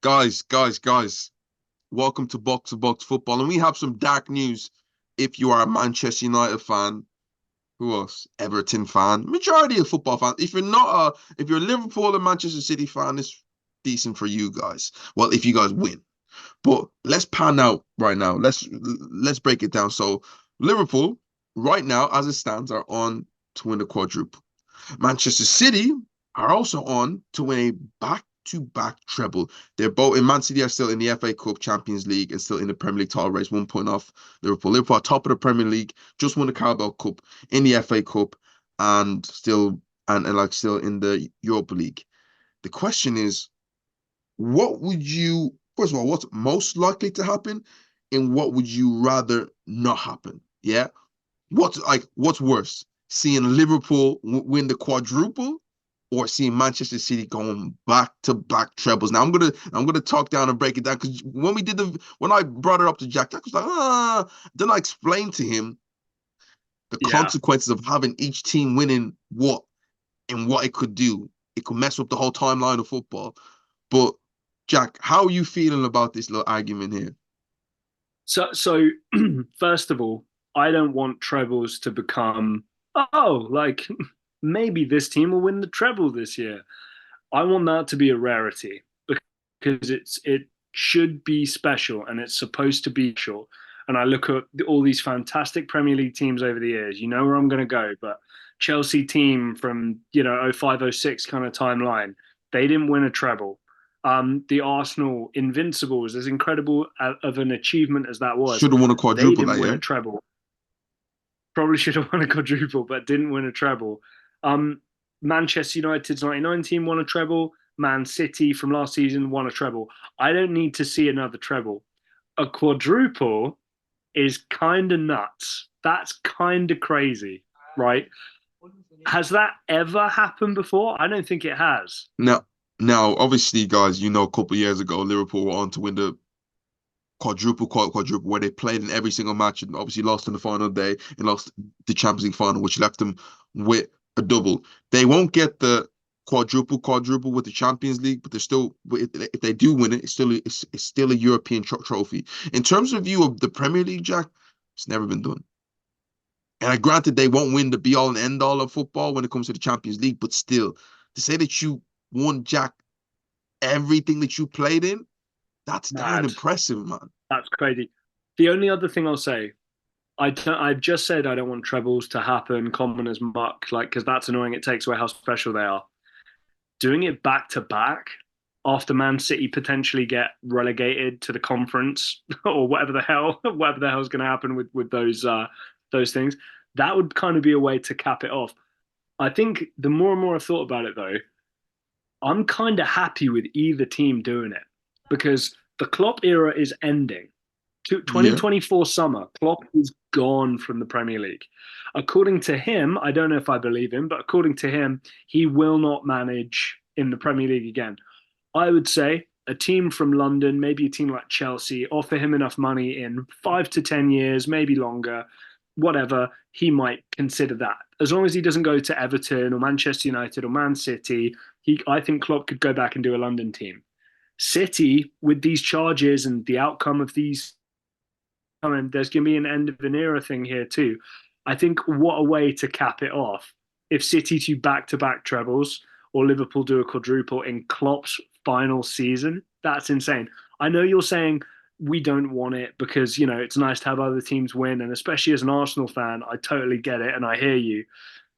Guys. Welcome to Box Football. And we have some dark news if you are a Manchester United fan. Who else? Everton fan. Majority of football fans. If you're a Liverpool and Manchester City fan, it's decent for you guys. Well, if you guys win. But let's pan out right now. Let's break it down. So Liverpool, right now, as it stands, are on to win the quadruple. Manchester City are also on to win a back-to-back treble. They're both in Man City are still in the FA Cup, Champions League, and still in the Premier League title race, 1 point off Liverpool. Liverpool are top of the Premier League, just won the Carabao Cup, in the FA Cup, and still still in the Europa League. The question is, first of all, what's most likely to happen, and what would you rather not happen? Yeah, what's worse? Seeing Liverpool win the quadruple, or seeing Manchester City going back-to-back trebles. Now I'm gonna talk down and break it down, because when I brought it up to Jack was like, then I explained to him the consequences of having each team winning what it could do. It could mess up the whole timeline of football. But Jack, how are you feeling about this little argument here? So first of all, I don't want trebles to become, like maybe this team will win the treble this year. I want that to be a rarity because it should be special and it's supposed to be special. And I look at all these fantastic Premier League teams over the years. You know where I'm going to go, but Chelsea team from 05, 06 kind of timeline, they didn't win a treble. The Arsenal Invincibles, as incredible of an achievement as that was, Should have won a they quadruple didn't that win a year. treble. Probably should have won a quadruple, but didn't win a treble. Um, Manchester United's 99 team won a treble. Man City from last season won a treble. I don't need to see another treble. A quadruple is kind of nuts. That's kind of crazy, right? Has that ever happened before? I don't think it has. Now, obviously, guys, a couple of years ago, Liverpool were on to win the quadruple, where they played in every single match and obviously lost in the final day and lost the Champions League final, which left them with a double. They won't get the quadruple with the Champions League, but they're still, if they do win it, it's still a European trophy. In terms of view of the Premier League, Jack, it's never been done. And I granted they won't win the be all and end all of football when it comes to the Champions League, but still, to say that you won, Jack, everything that you played in, that's darn Mad. impressive, man. That's crazy. The only other thing I'll say, I've just said I don't want trebles to happen common as muck, like because that's annoying. It takes away how special they are. Doing it back to back after Man City potentially get relegated to the conference or whatever the hell is going to happen with those things, that would kind of be a way to cap it off. I think the more and more I've thought about it, though, I'm kind of happy with either team doing it because the Klopp era is ending. Yeah. 2024 summer, Klopp is gone from the Premier League. According to him, I don't know if I believe him, but according to him, he will not manage in the Premier League again. I would say a team from London, maybe a team like Chelsea, offer him enough money in 5 to 10 years, maybe longer, whatever, he might consider that. As long as he doesn't go to Everton or Manchester United or Man City, I think Klopp could go back and do a London team. City, with these charges and the outcome of these, I mean, there's going to be an end of an era thing here too. I think what a way to cap it off. If City do back-to-back trebles or Liverpool do a quadruple in Klopp's final season, that's insane. I know you're saying we don't want it because, it's nice to have other teams win. And especially as an Arsenal fan, I totally get it and I hear you.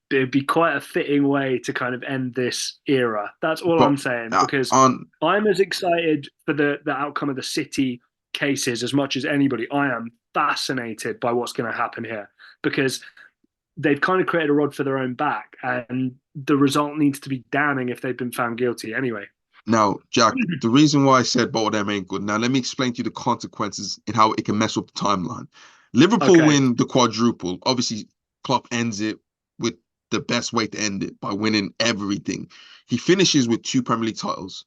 But it'd be quite a fitting way to kind of end this era. That's all But I'm saying because on I'm as excited for the outcome of the City cases as much as anybody. I am fascinated by what's going to happen here because they've kind of created a rod for their own back, and the result needs to be damning if they've been found guilty anyway. Now, Jack, the reason why I said both of them ain't good. Now, let me explain to you the consequences and how it can mess up the timeline. Liverpool Okay. win the quadruple. Obviously, Klopp ends it with the best way to end it by winning everything. He finishes with 2 Premier League titles.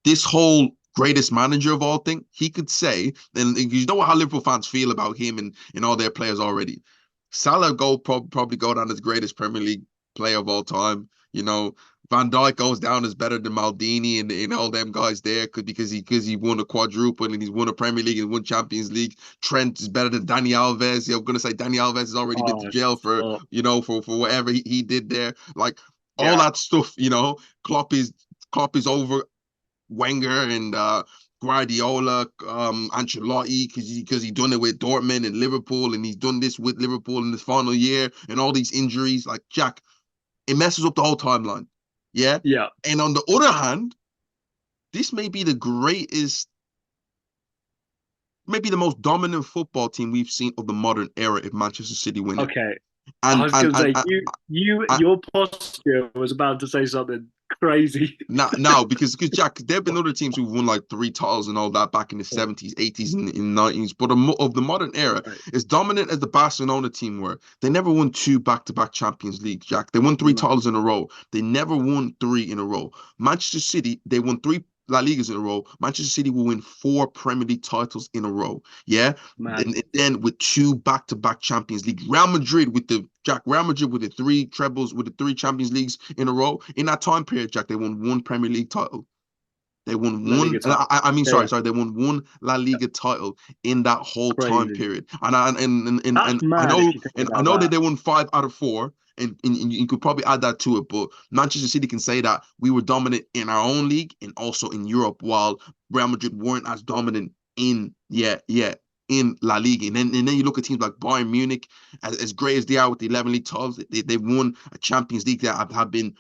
This whole greatest manager of all thing, he could say, and you know how Liverpool fans feel about him and all their players already. Salah probably go down as the greatest Premier League player of all time. You know, Van Dijk goes down as better than Maldini and all them guys there because he won a quadruple and he's won a Premier League and won Champions League. Trent is better than Dani Alves. I'm gonna say Dani Alves has already been to Oh, jail for stop. for whatever he did there. Like all Yeah, that stuff, Klopp is over Wenger and Guardiola, Ancelotti, because he done it with Dortmund and Liverpool, and he's done this with Liverpool in this final year, and all these injuries. Like Jack, it messes up the whole timeline. Yeah. yeah. And on the other hand, this may be the greatest, maybe the most dominant football team we've seen of the modern era if Manchester City win it. Okay. I And was and gonna and, say and your posture was about to say something crazy. now because Jack, there have been other teams who've won like three titles and all that back in the 70s, 80s, and in 90s. But of the modern era, Right. as dominant as the Barcelona team were, they never won two back-to-back Champions League, Jack. They won three No. titles in a row. They never won three in a row. Manchester City, they won three La Ligas in a row. Manchester City will win four Premier League titles in a row. Yeah. Mad. And then with two back-to-back Champions League. Real Madrid with the three trebles, with the three Champions Leagues in a row. In that time period, Jack, they won one Premier League title. They won La Liga one. title. I mean, Yeah, yeah. sorry. They won one La Liga title in that whole time Crazy. period. That's I mad if know you think and I about know that that. they won five out of four, and you could probably add that to it. But Manchester City can say that we were dominant in our own league and also in Europe, while Real Madrid weren't as dominant in La Liga. And then you look at teams like Bayern Munich, as great as they are with the 11 league titles, they've won a Champions League that have been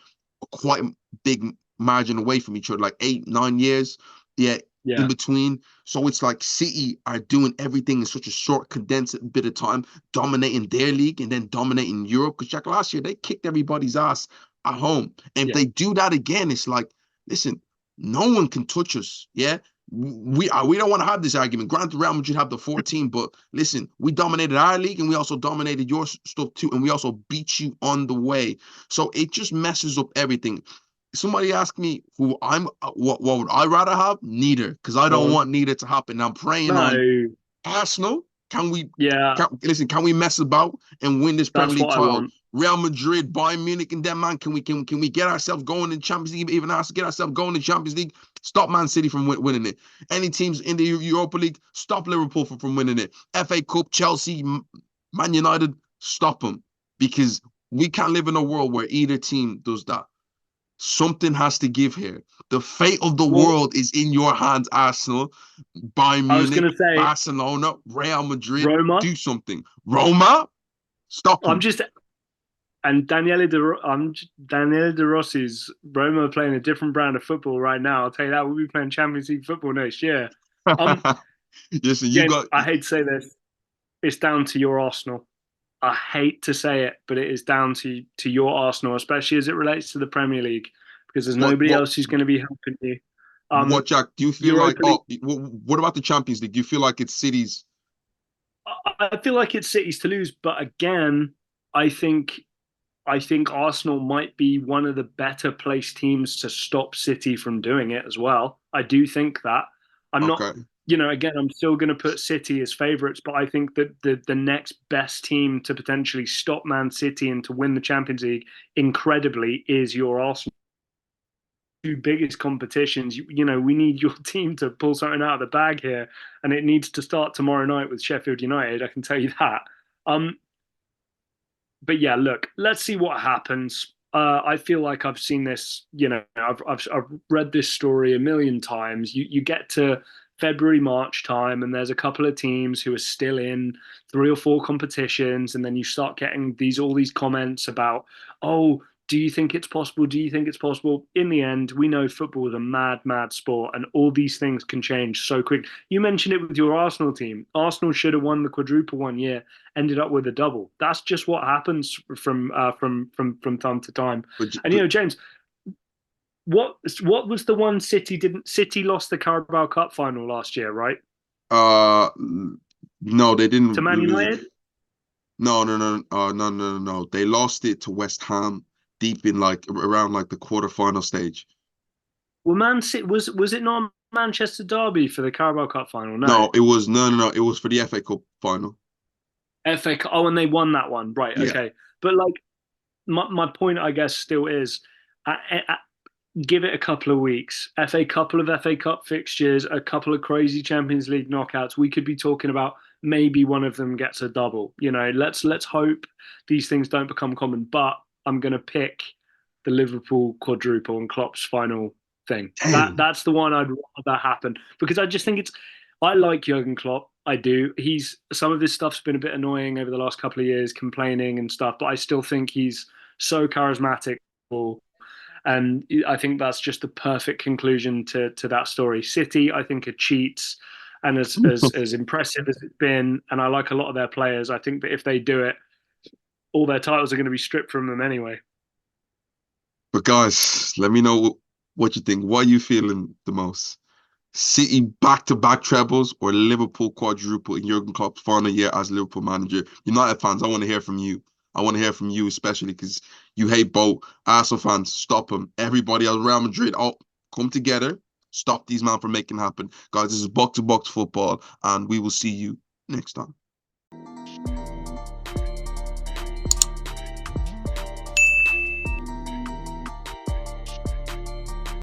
quite a big margin away from each other, like 8, 9 years. Yeah, in Yeah, between. So it's like City are doing everything in such a short, condensed bit of time, dominating their league and then dominating Europe. Because Jack, last year they kicked everybody's ass at home. And if yeah, they do that again, it's like, listen, no one can touch us. Yeah. We don't want to have this argument. Granted, Real Madrid have the 14, but listen, we dominated our league and we also dominated your stuff too, and we also beat you on the way. So it just messes up everything. Somebody asked me who I'm what would I rather have? Neither, because I go don't on. want neither to happen. I'm praying on No, Arsenal. Can we yeah, listen? Can we mess about and win this Premier that's League what I title? want. Real Madrid, Bayern Munich, and them man. Can we get ourselves going in Champions League? Even us get ourselves going in Champions League. Stop Man City from winning it. Any teams in the Europa League, stop Liverpool from winning it. FA Cup, Chelsea, Man United, stop them, because we can't live in a world where either team does that. Something has to give here. The fate of the Well, world is in your hands, Arsenal, Bayern I was Munich, gonna say Barcelona, Real Madrid. Roma. Do something. Roma, stop I'm them. just and Daniele De Rossi's Roma are playing a different brand of football right now. I'll tell you that we'll be playing Champions League football next year. Um, Listen, you James, got I hate to say this, it's down to your Arsenal. I hate to say it, but it is down to your Arsenal, especially as it relates to the Premier League, because there's what nobody else who's going to be helping you. Jack? Do you feel like Europa League. what about the Champions League? Do you feel like it's City's? I feel like it's City's to lose, but again, I think I think Arsenal might be one of the better placed teams to stop City from doing it as well. I do think that. I'm not, Okay. again, I'm still going to put City as favourites, but I think that the next best team to potentially stop Man City and to win the Champions League incredibly is your Arsenal. Two biggest competitions. We need your team to pull something out of the bag here, and it needs to start tomorrow night with Sheffield United. I can tell you that. Um, but yeah, look, let's see what happens. I feel like I've seen this. I've read this story a million times. You get to February, March time, and there's a couple of teams who are still in three or four competitions, and then you start getting all these comments about, oh, do you think it's possible? Do you think it's possible? In the end, we know football is a mad, mad sport, and all these things can change so quick. You mentioned it with your Arsenal team. Arsenal should have won the quadruple one year, ended up with a double. That's just what happens from time to time. And James, what was the one City lost the Carabao Cup final last year, right? uh no, they To didn't Man lose. United? No. They lost it to West Ham deep in like around like the quarterfinal stage. Well, Man City was it not Manchester Derby for the Carabao Cup final? No. No, it was no. It was for the FA Cup final. FA Cup. Oh, and they won that one. Right. Yeah. Okay. But like my point, I guess, still is Give it a couple of weeks. Couple of FA Cup fixtures, a couple of crazy Champions League knockouts. We could be talking about maybe one of them gets a double. Let's hope these things don't become common. But I'm gonna pick the Liverpool quadruple and Klopp's final thing. Damn. That's the one I'd rather happen because I just think it's. I like Jurgen Klopp. I do. He's some of his stuff's been a bit annoying over the last couple of years, complaining and stuff. But I still think he's so charismatic. And I think that's just the perfect conclusion to that story. City, I think, are cheats, and as impressive as it's been, and I like a lot of their players. I think that if they do it, all their titles are going to be stripped from them anyway. But guys, let me know what you think. What are you feeling the most? City back-to-back trebles or Liverpool quadruple in Jurgen Klopp's final year as Liverpool manager? United fans, I want to hear from you. I want to hear from you, especially because you hate both. Arsenal fans, stop them. Everybody else, Real Madrid, all come together. Stop these men from making happen. Guys, this is box to box football, and we will see you next time.